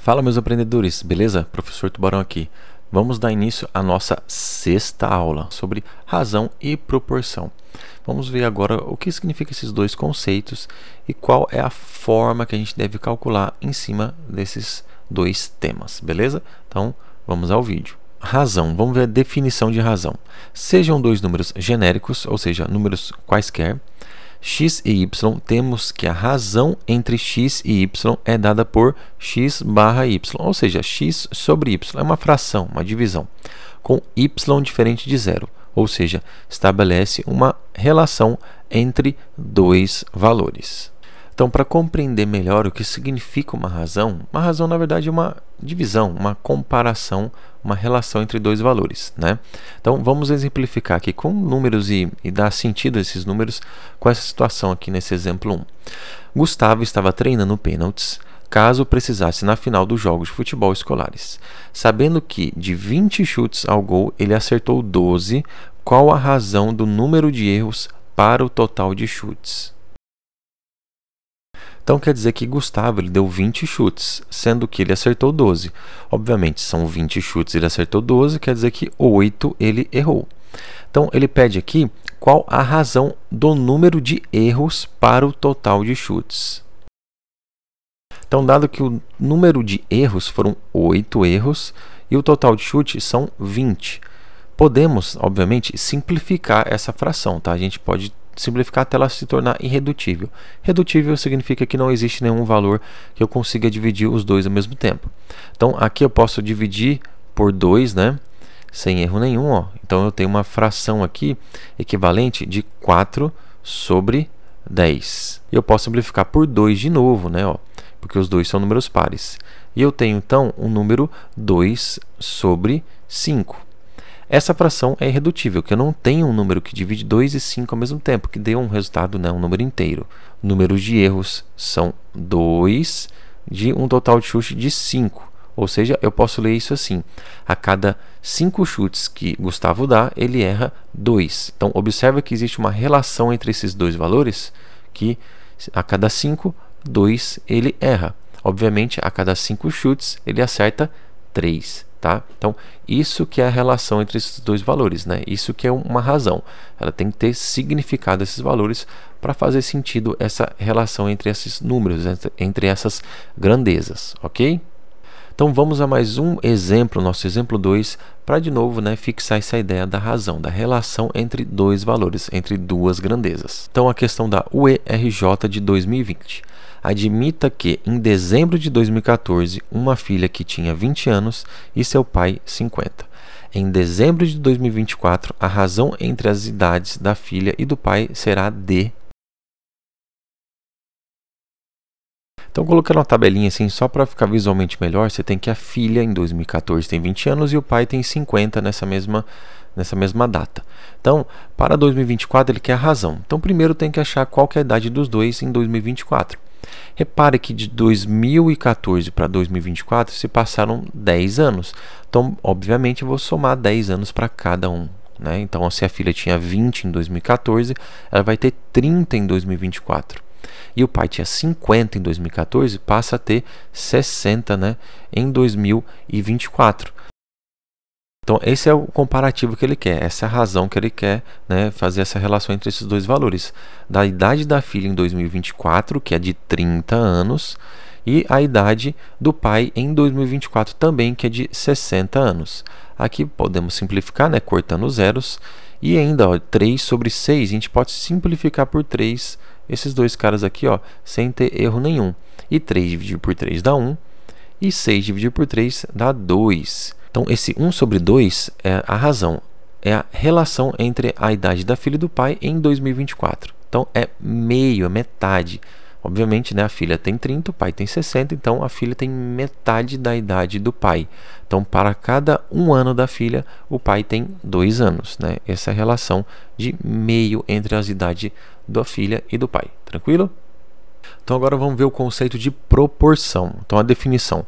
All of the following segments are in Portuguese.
Fala, meus aprendedores, beleza? Professor Tubarão aqui. Vamos dar início à nossa sexta aula sobre razão e proporção. Vamos ver agora o que significam esses dois conceitos e qual é a forma que a gente deve calcular em cima desses dois temas, beleza? Então, vamos ao vídeo. Razão, vamos ver a definição de razão. Sejam dois números genéricos, ou seja, números quaisquer, x e y, temos que a razão entre x e y é dada por x barra y, ou seja, x sobre y, é uma fração, uma divisão, com y diferente de zero, ou seja, estabelece uma relação entre dois valores. Então, para compreender melhor o que significa uma razão na verdade é uma divisão, uma comparação, uma relação entre dois valores, né? Então, vamos exemplificar aqui com números e dar sentido a esses números com essa situação aqui nesse exemplo 1. Gustavo estava treinando pênaltis caso precisasse na final dos jogos de futebol escolares. Sabendo que de 20 chutes ao gol ele acertou 12, qual a razão do número de erros para o total de chutes? Então, quer dizer que Gustavo ele deu 20 chutes, sendo que ele acertou 12. Obviamente, são 20 chutes, ele acertou 12, quer dizer que 8 ele errou. Então, ele pede aqui qual a razão do número de erros para o total de chutes. Então, dado que o número de erros foram 8 erros e o total de chute são 20, podemos, obviamente, simplificar essa fração, tá? A gente pode simplificar até ela se tornar irredutível. Redutível significa que não existe nenhum valor que eu consiga dividir os dois ao mesmo tempo. Então, aqui eu posso dividir por 2, né? Sem erro nenhum, ó. Então, eu tenho uma fração aqui equivalente de 4 sobre 10. E eu posso simplificar por 2 de novo, né? Ó, porque os dois são números pares. E eu tenho, então, o número 2 sobre 5. Essa fração é irredutível, que eu não tenho um número que divide 2 e 5 ao mesmo tempo, que dê um resultado, né, um número inteiro. Números de erros são 2 de um total de chute de 5. Ou seja, eu posso ler isso assim. A cada 5 chutes que Gustavo dá, ele erra 2. Então, observa que existe uma relação entre esses dois valores, que a cada 5, 2 ele erra. Obviamente, a cada 5 chutes, ele acerta 3. Tá? Então, isso que é a relação entre esses dois valores, né? Isso que é uma razão. Ela tem que ter significado esses valores para fazer sentido essa relação entre esses números, entre essas grandezas, ok? Então, vamos a mais um exemplo, nosso exemplo 2, para de novo, né, fixar essa ideia da razão, da relação entre dois valores, entre duas grandezas. Então, a questão da UERJ de 2020. Admita que, em dezembro de 2014, uma filha que tinha 20 anos e seu pai 50. Em dezembro de 2024, a razão entre as idades da filha e do pai será D. Então, colocando uma tabelinha assim, só para ficar visualmente melhor, você tem que a filha, em 2014, tem 20 anos e o pai tem 50 nessa mesma data. Então, para 2024, ele quer a razão. Então, primeiro tem que achar qual que é a idade dos dois em 2024. Repare que de 2014 para 2024 se passaram 10 anos. Então, obviamente, eu vou somar 10 anos para cada um, né? Então, se a filha tinha 20 em 2014, ela vai ter 30 em 2024. E o pai tinha 50 em 2014, passa a ter 60, né, em 2024. Então, esse é o comparativo que ele quer, essa é a razão que ele quer, né, fazer essa relação entre esses dois valores. Da idade da filha em 2024, que é de 30 anos, e a idade do pai em 2024 também, que é de 60 anos. Aqui podemos simplificar, né, cortando os zeros, e ainda, ó, 3 sobre 6, a gente pode simplificar por 3, esses dois caras aqui, ó, sem ter erro nenhum. E 3 dividido por 3 dá 1, e 6 dividido por 3 dá 2. Então, esse 1 sobre 2 é a razão, é a relação entre a idade da filha e do pai em 2024. Então, é meio, é metade. Obviamente, né, a filha tem 30, o pai tem 60, então a filha tem metade da idade do pai. Então, para cada um ano da filha, o pai tem 2 anos, né? Essa é a relação de meio entre as idades da filha e do pai. Tranquilo? Então, agora vamos ver o conceito de proporção. Então, a definição.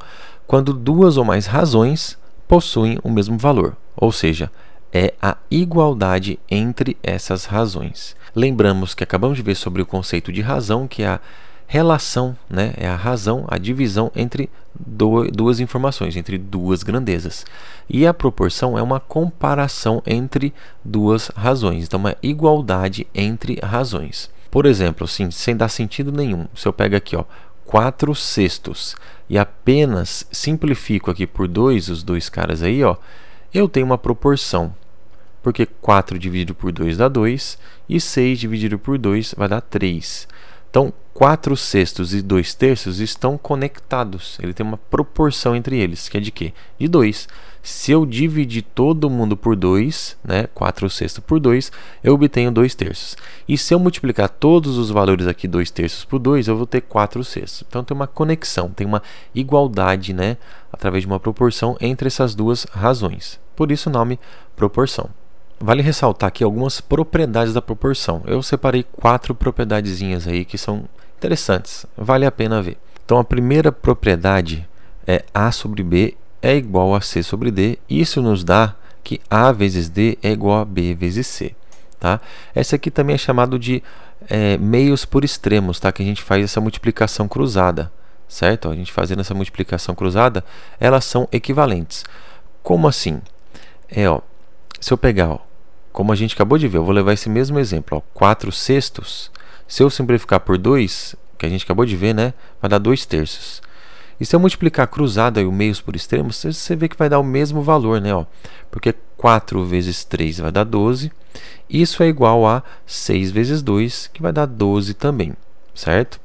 Quando duas ou mais razões possuem o mesmo valor, ou seja, é a igualdade entre essas razões. Lembramos que acabamos de ver sobre o conceito de razão, que é a relação, né? É a razão, a divisão entre duas informações, entre duas grandezas. E a proporção é uma comparação entre duas razões, então uma igualdade entre razões. Por exemplo, assim, sem dar sentido nenhum, se eu pego aqui, ó, 4/6 e apenas simplifico aqui por 2, os dois caras aí, ó, eu tenho uma proporção. Porque 4 dividido por 2 dá 2 e 6 dividido por 2 vai dar 3. Então, 4/6 e 2/3 estão conectados. Ele tem uma proporção entre eles, que é de quê? De 2. Se eu dividir todo mundo por 2, né, 4/6 por 2, eu obtenho 2/3. E se eu multiplicar todos os valores aqui, 2/3 por 2, eu vou ter 4/6. Então, tem uma conexão, tem uma igualdade, né, através de uma proporção entre essas duas razões. Por isso o nome proporção. Vale ressaltar aqui algumas propriedades da proporção. Eu separei 4 propriedadezinhas aí que são interessantes, vale a pena ver. Então a primeira propriedade é A sobre B é igual a C sobre D. Isso nos dá que A vezes D é igual a B vezes C. Tá? Essa aqui também é chamado de meios por extremos, tá? Que a gente faz essa multiplicação cruzada, certo? A gente fazendo essa multiplicação cruzada, elas são equivalentes. Como assim? Se eu pegar, ó, como a gente acabou de ver, eu vou levar esse mesmo exemplo, 4/6, se eu simplificar por 2, que a gente acabou de ver, né, vai dar 2/3. E se eu multiplicar cruzada e o meios por extremos, você vê que vai dar o mesmo valor, né, ó, porque 4 vezes 3 vai dar 12, isso é igual a 6 vezes 2, que vai dar 12 também, certo?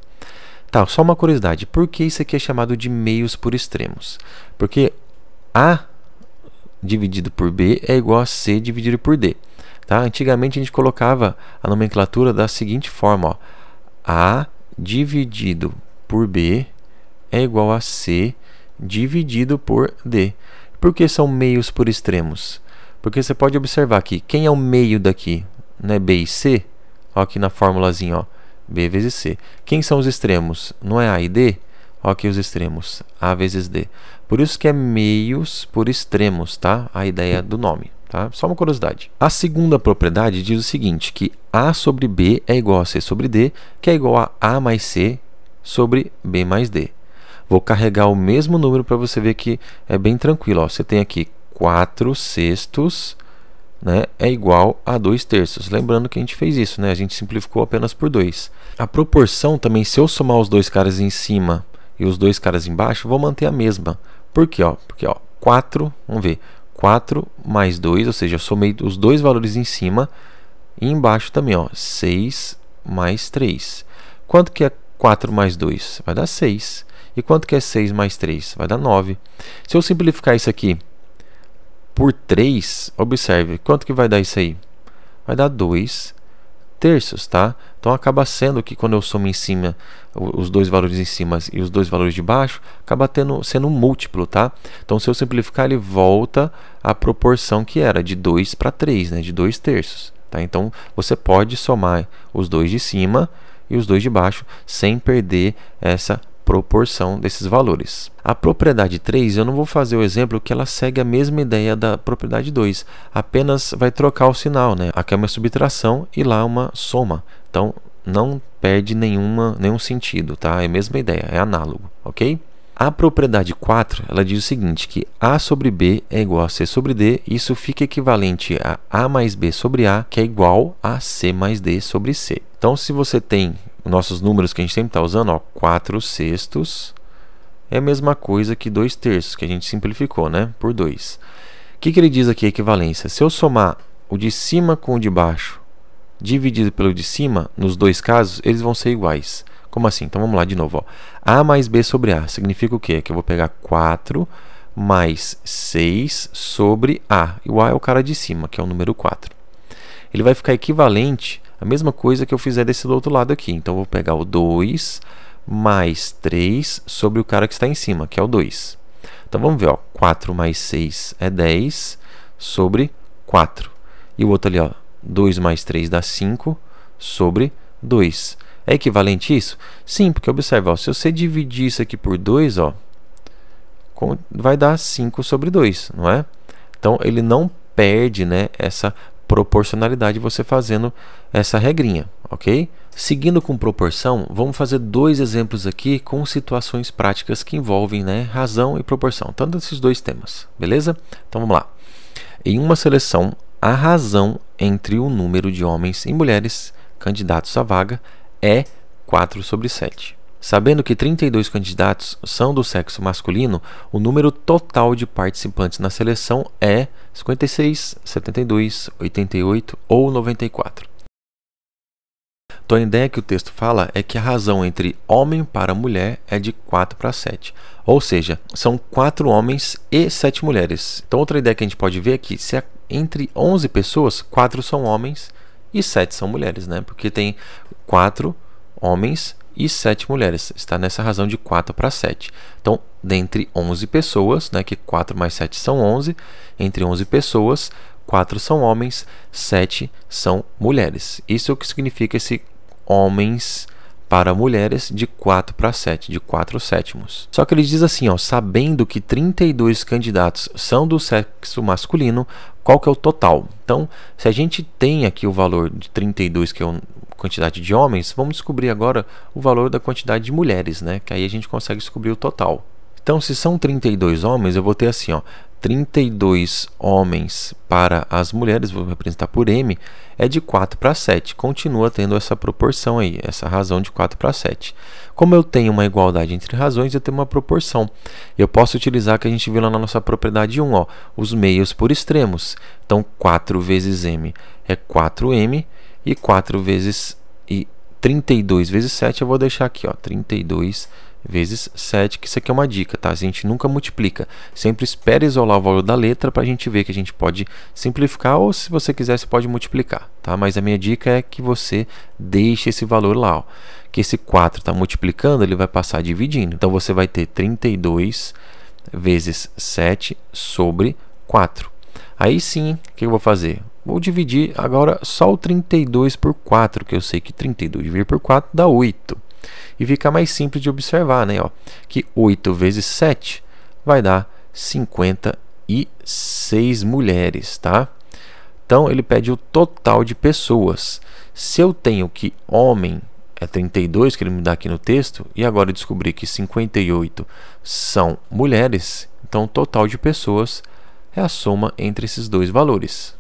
Tá, só uma curiosidade, por que isso aqui é chamado de meios por extremos? Porque A dividido por B é igual a C dividido por D. Tá? Antigamente a gente colocava a nomenclatura da seguinte forma, ó. A dividido por B é igual a C dividido por D. Por que são meios por extremos? Porque você pode observar aqui, quem é o meio daqui? Não é B e C? Ó, aqui na formulazinha, ó, B vezes C. Quem são os extremos? Não é A e D? Ó, aqui os extremos, A vezes D. Por isso que é meios por extremos, tá? A ideia do nome, tá? Só uma curiosidade. A segunda propriedade diz o seguinte, que A sobre B é igual a C sobre D, que é igual a mais C sobre B mais D. Vou carregar o mesmo número para você ver que é bem tranquilo. Ó. Você tem aqui 4/6, né, é igual a 2/3. Lembrando que a gente fez isso, né? A gente simplificou apenas por 2. A proporção também, se eu somar os dois caras em cima e os dois caras embaixo, vou manter a mesma. Por quê? Porque 4, vamos ver, 4 mais 2, ou seja, eu somei os dois valores em cima e embaixo também, 6 mais 3. Quanto que é 4 mais 2? Vai dar 6. E quanto que é 6 mais 3? Vai dar 9. Se eu simplificar isso aqui por 3, observe, quanto que vai dar isso aí? Vai dar 2/3, tá? Então acaba sendo que quando eu somo em cima os dois valores em cima e os dois valores de baixo, acaba sendo um múltiplo, tá? Então se eu simplificar, ele volta à proporção que era de 2 para 3, né? De 2/3, tá? Então você pode somar os dois de cima e os dois de baixo sem perder essa proporção desses valores. A propriedade 3, eu não vou fazer o exemplo que ela segue a mesma ideia da propriedade 2, apenas vai trocar o sinal, né? Aqui é uma subtração e lá uma soma, então não perde nenhum sentido, tá? É a mesma ideia, é análogo, ok? A propriedade 4, ela diz o seguinte, que A sobre B é igual a C sobre D, isso fica equivalente a A mais B sobre A, que é igual a C mais D sobre C. Então, se você tem os nossos números que a gente sempre está usando, 4/6 é a mesma coisa que 2/3, que a gente simplificou, né, por 2. O que ele diz aqui, a equivalência? Se eu somar o de cima com o de baixo, dividido pelo de cima, nos dois casos, eles vão ser iguais. Como assim? Então vamos lá de novo. A mais B sobre A significa o quê? Que eu vou pegar 4 mais 6 sobre A. E o A é o cara de cima, que é o número 4. Ele vai ficar equivalente à mesma coisa que eu fizer desse do outro lado aqui. Então eu vou pegar o 2 mais 3 sobre o cara que está em cima, que é o 2. Então vamos ver, 4 mais 6 é 10 sobre 4. E o outro ali, 2 mais 3 dá 5 sobre 2. É equivalente isso? Sim, porque observa, se você dividir isso aqui por 2, vai dar 5 sobre 2, não é? Então ele não perde, né, essa proporcionalidade você fazendo essa regrinha, ok? Seguindo com proporção, vamos fazer dois exemplos aqui com situações práticas que envolvem, né, razão e proporção, tanto esses dois temas, beleza? Então vamos lá. Em uma seleção, a razão entre o número de homens e mulheres candidatos à vaga é 4/7. Sabendo que 32 candidatos são do sexo masculino, o número total de participantes na seleção é 56, 72, 88 ou 94. Então a ideia que o texto fala é que a razão entre homem para mulher é de 4/7. Ou seja, são 4 homens e 7 mulheres. Então outra ideia que a gente pode ver é que se entre 11 pessoas, 4 são homens e 7 são mulheres, né? Porque tem 4 homens e 7 mulheres. Está nessa razão de 4/7. Então, dentre 11 pessoas, né, que 4 mais 7 são 11, entre 11 pessoas, 4 são homens, 7 são mulheres. Isso é o que significa esse homens para mulheres de 4/7, de 4/7. Só que ele diz assim, ó, sabendo que 32 candidatos são do sexo masculino, qual que é o total? Então, se a gente tem aqui o valor de 32, que é a quantidade de homens, vamos descobrir agora o valor da quantidade de mulheres, né? Que aí a gente consegue descobrir o total. Então, se são 32 homens, eu vou ter assim, ó, 32 homens para as mulheres, vou representar por M, é de 4/7. Continua tendo essa proporção aí, essa razão de 4/7. Como eu tenho uma igualdade entre razões, eu tenho uma proporção. Eu posso utilizar que a gente viu lá na nossa propriedade 1, ó, os meios por extremos. Então, 4 vezes M é 4M e 32 vezes 7 eu vou deixar aqui, ó, 32 vezes 7, que isso aqui é uma dica, tá? A gente nunca multiplica, sempre espera isolar o valor da letra para a gente ver que a gente pode simplificar, ou se você quiser você pode multiplicar, tá? Mas a minha dica é que você deixe esse valor lá, ó, que esse 4 está multiplicando, ele vai passar dividindo, então você vai ter 32 vezes 7 sobre 4. Aí sim, o que eu vou fazer? Vou dividir agora só o 32 por 4, que eu sei que 32 dividido por 4 dá 8. E fica mais simples de observar, né? Ó, que 8 vezes 7 vai dar 56 mulheres, tá? Então, ele pede o total de pessoas. Se eu tenho que homem é 32, que ele me dá aqui no texto, e agora eu descobri que 58 são mulheres, então o total de pessoas é a soma entre esses dois valores.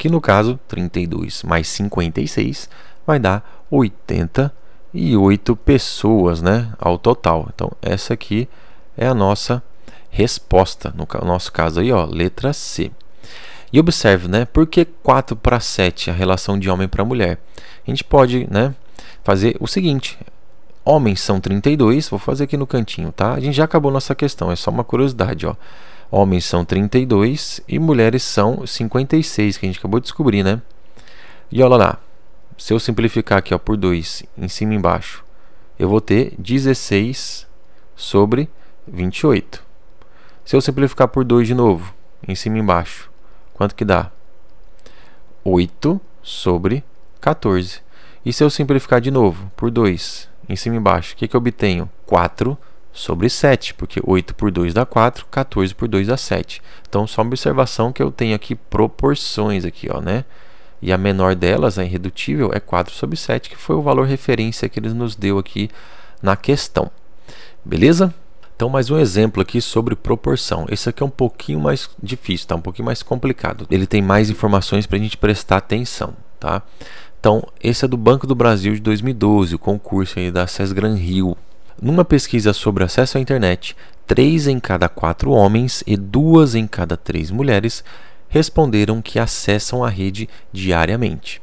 Que no caso, 32 mais 56 vai dar 88 pessoas, né, ao total. Então, essa aqui é a nossa resposta, no nosso caso aí, ó, letra C. E observe, né, por que 4/7 a relação de homem para mulher? A gente pode, né, fazer o seguinte, homens são 32, vou fazer aqui no cantinho, tá? A gente já acabou nossa questão, é só uma curiosidade, ó. Homens são 32 e mulheres são 56, que a gente acabou de descobrir, né? E olha lá, se eu simplificar aqui, ó, por 2, em cima e embaixo, eu vou ter 16 sobre 28. Se eu simplificar por 2 de novo, em cima e embaixo, quanto que dá? 8 sobre 14. E se eu simplificar de novo por 2, em cima e embaixo, o que eu obtenho? 4 sobre 7, porque 8 por 2 dá 4, 14 por 2 dá 7. Então, só uma observação que eu tenho aqui proporções aqui, ó, né? E a menor delas, a irredutível, é 4 sobre 7, que foi o valor referência que ele nos deu aqui na questão. Beleza? Então, mais um exemplo aqui sobre proporção. Esse aqui é um pouquinho mais difícil, tá? Um pouquinho mais complicado. Ele tem mais informações para a gente prestar atenção, tá? Então, esse é do Banco do Brasil de 2012, o concurso aí da SESGRAN Rio. Numa pesquisa sobre acesso à internet, 3 em cada 4 homens e 2 em cada 3 mulheres responderam que acessam a rede diariamente.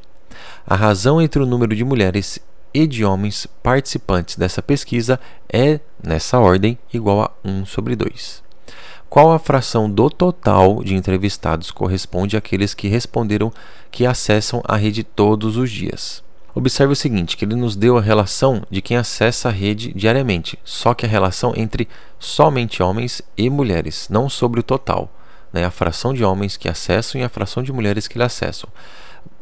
A razão entre o número de mulheres e de homens participantes dessa pesquisa é, nessa ordem, igual a 1 sobre 2. Qual a fração do total de entrevistados corresponde àqueles que responderam que acessam a rede todos os dias? Observe o seguinte, que ele nos deu a relação de quem acessa a rede diariamente, só que a relação entre somente homens e mulheres, não sobre o total, né? A fração de homens que acessam e a fração de mulheres que lhe acessam.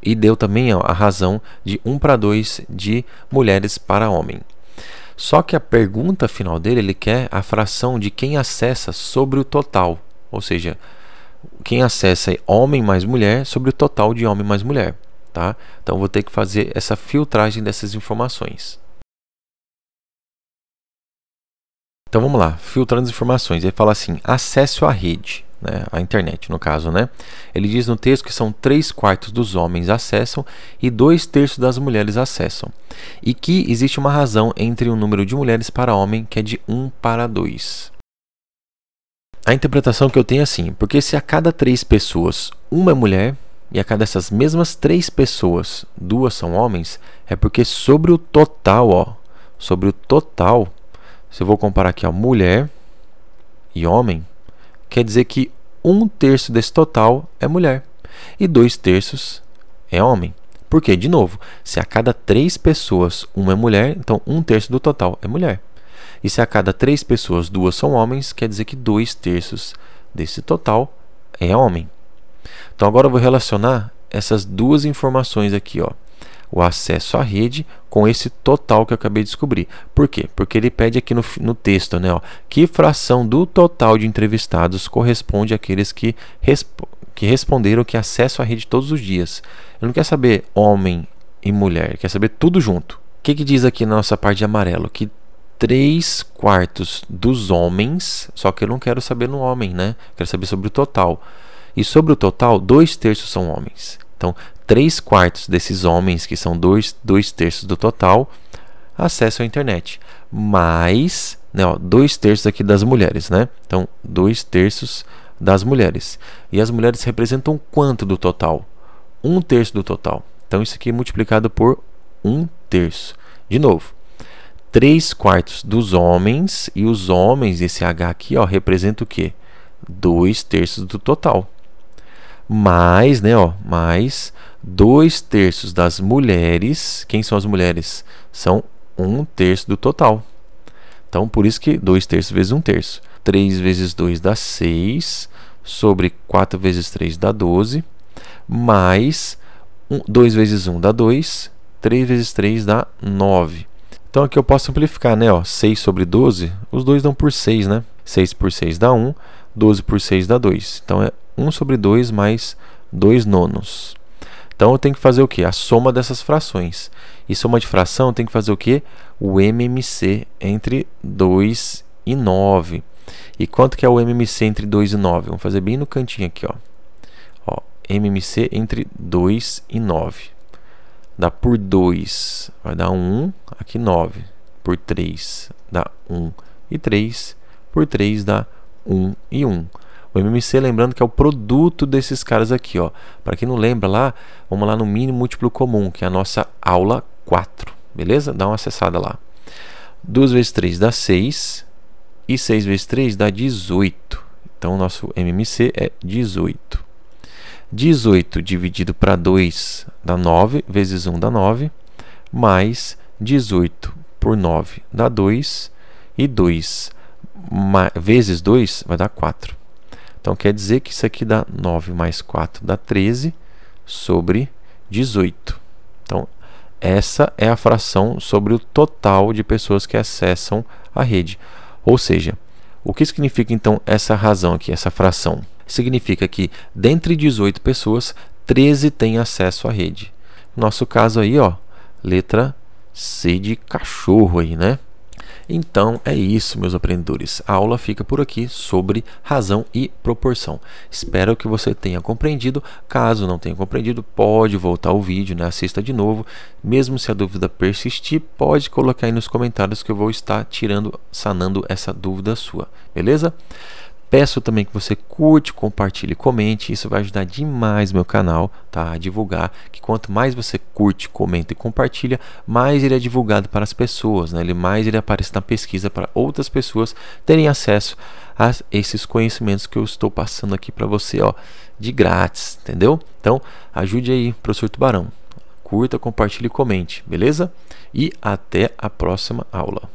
E deu também, ó, a razão de 1/2 de mulheres para homem. Só que a pergunta final dele, ele quer a fração de quem acessa sobre o total, ou seja, quem acessa é homem mais mulher sobre o total de homem mais mulher. tá? Então vou ter que fazer essa filtragem dessas informações. Então vamos lá, filtrando as informações. Ele fala assim, acesso à rede, né, a internet no caso, né? Ele diz no texto que são 3/4 dos homens acessam e 2/3 das mulheres acessam. E que existe uma razão entre o número de mulheres para homem que é de 1 para 2. A interpretação que eu tenho é assim, porque se a cada 3 pessoas uma é mulher e a cada essas mesmas 3 pessoas 2 são homens, é porque sobre o total, ó, sobre o total, se eu vou comparar aqui, ó, mulher e homem, quer dizer que 1/3 desse total é mulher e 2/3 é homem. Por quê? De novo, se a cada 3 pessoas uma é mulher, então 1/3 do total é mulher. E se a cada 3 pessoas 2 são homens, quer dizer que 2/3 desse total é homem. Então agora eu vou relacionar essas duas informações aqui, ó, o acesso à rede com esse total que eu acabei de descobrir. Por quê? Porque ele pede aqui no texto, né, ó, que fração do total de entrevistados corresponde àqueles que responderam que acesso à rede todos os dias. Ele não quer saber homem e mulher, ele quer saber tudo junto. O que diz aqui na nossa parte de amarelo? Que 3/4 dos homens, só que eu não quero saber no homem, né? Quero saber sobre o total. E sobre o total, 2/3 são homens. Então, 3/4 desses homens, que são 2/3 do total, acessam a internet. Mais, né, ó, 2/3 aqui das mulheres, né? Então, 2/3 das mulheres. E as mulheres representam quanto do total? 1/3 do total. Então, isso aqui é multiplicado por 1/3. De novo, 3/4 dos homens, e os homens, esse H aqui, ó, representa o quê? 2/3 do total. Mais, né, ó, mais 2/3 das mulheres. Quem são as mulheres? São 1/3 do total. Então, por isso que 2/3 vezes 1/3. 3 vezes 2 dá 6, sobre 4 vezes 3 dá 12, mais 2 vezes 1 dá 2, 3 vezes 3 dá 9. Então aqui eu posso simplificar, né? Ó, 6 sobre 12, os dois dão por 6, né? 6 por 6 dá 1, 12 por 6 dá 2. Então é 1 sobre 2 mais 2 nonos. Então eu tenho que fazer o quê? A soma dessas frações. E soma de fração eu tenho que fazer o quê? O MMC entre 2 e 9. E quanto que é o MMC entre 2 e 9? Vamos fazer bem no cantinho aqui, ó. Ó, MMC entre 2 e 9. Dá por 2, vai dar 1, aqui 9. Por 3 dá 1 e 3. Por 3 dá 1 e 1. O MMC, lembrando que é o produto desses caras aqui, ó. Para quem não lembra lá, vamos lá no mínimo múltiplo comum, que é a nossa aula 4. Beleza? Dá uma acessada lá. 2 vezes 3 dá 6. E 6 vezes 3 dá 18. Então, o nosso MMC é 18. 18 dividido para 2 dá 9, vezes 1 dá 9, mais 18 por 9 dá 2, e 2 vezes 2 vai dar 4. Então, quer dizer que isso aqui dá 9 mais 4 dá 13 sobre 18. Então, essa é a fração sobre o total de pessoas que acessam a rede. Ou seja, o que significa então essa razão aqui, essa fração? Significa que dentre 18 pessoas, 13 têm acesso à rede. Nosso caso aí, ó, letra C de cachorro aí, né? Então é isso, meus aprendedores. A aula fica por aqui sobre razão e proporção. Espero que você tenha compreendido. Caso não tenha compreendido, pode voltar ao vídeo, né? Assista de novo. Mesmo se a dúvida persistir, pode colocar aí nos comentários que eu vou estar sanando essa dúvida sua. Beleza? Peço também que você curte, compartilhe, comente. Isso vai ajudar demais meu canal, tá? A divulgar. Que quanto mais você curte, comenta e compartilha, mais ele é divulgado para as pessoas, né? Mais ele aparece na pesquisa para outras pessoas terem acesso a esses conhecimentos que eu estou passando aqui para você, ó, de grátis, entendeu? Então, ajude aí, professor Tubarão. Curta, compartilhe e comente, beleza? E até a próxima aula.